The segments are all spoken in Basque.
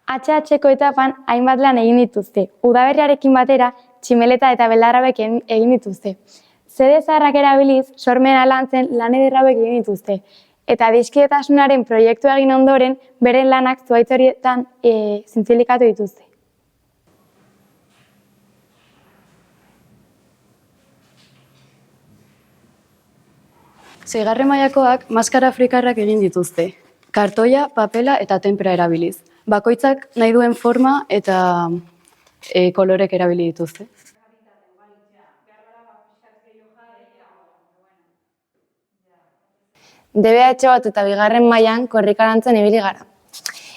HH-ko etapan hainbat lan egin dituzte. Udaberriarekin batera, tximeleta eta belarrauek egin dituzte. Zede zaharrak erabiliz, sormena lantzen lan eder hauek egin dituzte. Eta adiskidetasunaren proiektua egin ondoren, beren lanak zuhaitz horietan zintzilikatu dituzte. Seigarren mailakoak maskara afrikarrak egin dituzte. Kartoia, papela eta tenpera erabiliz. Bakoitzak nahi duen forma eta kolorek erabili dituzte. DBH bat eta bigarren mailan korrikalantzen ibili gara.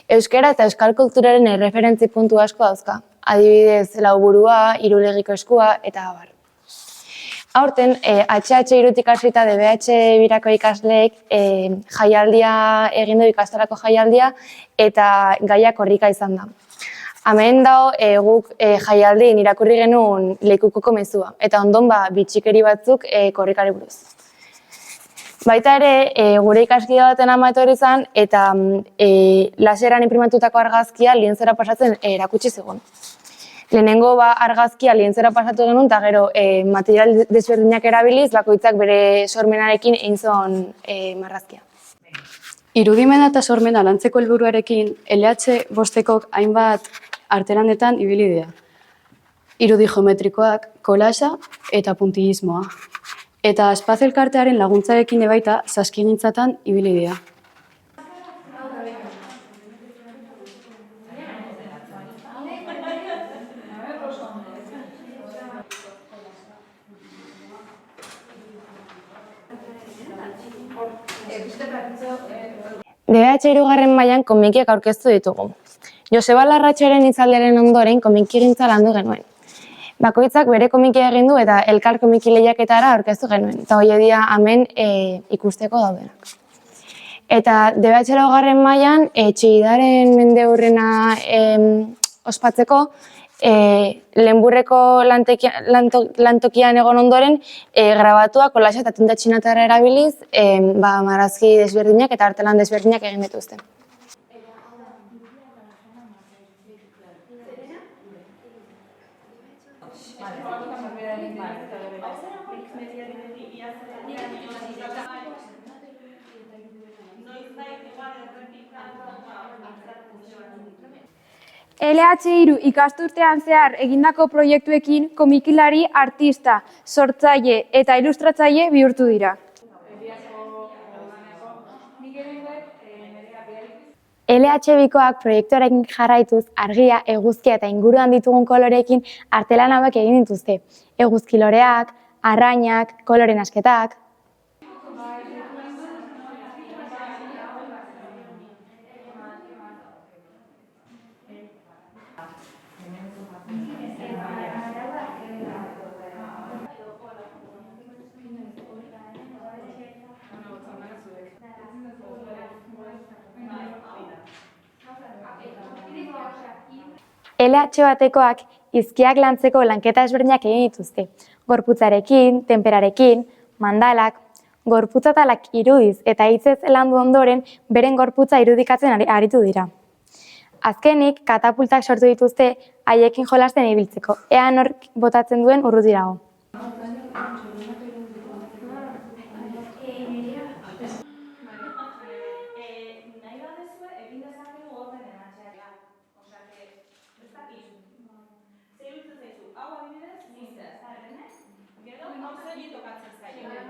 Euskara eta euskal kulturaren erreferentzi puntu asko dauzka. Adibidez, Lauburua, Irulegiko eskua eta abar. Aurten, HH irutik hasita DBH birako ikasleek jaialdia egin du, ikastarako jaialdia, eta gaia korrika izan da. Hemen dago guk jaialdin irakurri genuen Leikukoko mezua, eta ondon bitxikeri batzuk korrikari buruz. Baita ere, gure ikaskide baten ama etorri izan, eta laseran inprimatutako argazkia lienzera pasatzen erakutsi zigun. Lehenengo argazkia lienzera pasatu genuen, eta gero material desberdinak erabiliz, bakoitzak bere sormenarekin egin zuen marrazkia. Irudimena eta sormena lantzeko helburuarekin, LH bostekok hainbat artelanetan ibili dira. Irudi geometrikoak, kolasa eta puntillismoa. Eta Spaz elkartearen laguntzarekin baita saskigintzatan ibili dira. DBH hirugarren mailan komikiak aurkeztu ditugu. Joseba Larratxoren hitzaldiaren ondoren komikigintza landu genuen. Bakoitzak bere komikia egin du eta elkar komiki lehiaketara aurkeztu genuen. Eta hori dira hemen ikusteko daudenak. Eta DBH laugarren mailan Txillidaren mendeurrena ospatzeko Lehenburreko lantokian egon ondoren grabatuak, kolasa eta tinta txinatarra erabiliz marrazki desberdinak eta artelan desberdinak egin dituzte. LH3 ikasturtean zehar egindako proiektuekin komikilari, artista, sortzaile eta ilustratzaile bihurtu dira. LH2koak proiektuarekin jarraituz argia, eguzkia eta inguruan ditugun koloreekin artelan hauek egin dituzte. Eguzkiloreak, arrainak, kolore nasketak. LH batekoak izkiak lantzeko lanketa ezberdinak egin dituzte. Gorputzarekin, tenperarekin, mandalak, gorputzatalak irudiz eta hitzez landu ondoren beren gorputza irudikatzen aritu dira. Azkenik, katapultak sortu dituzte haiekin jolasten ibiltzeko. Ea nork botatzen duen urrutirago. Hau adibidez, gero hau zer tokatzen zaio.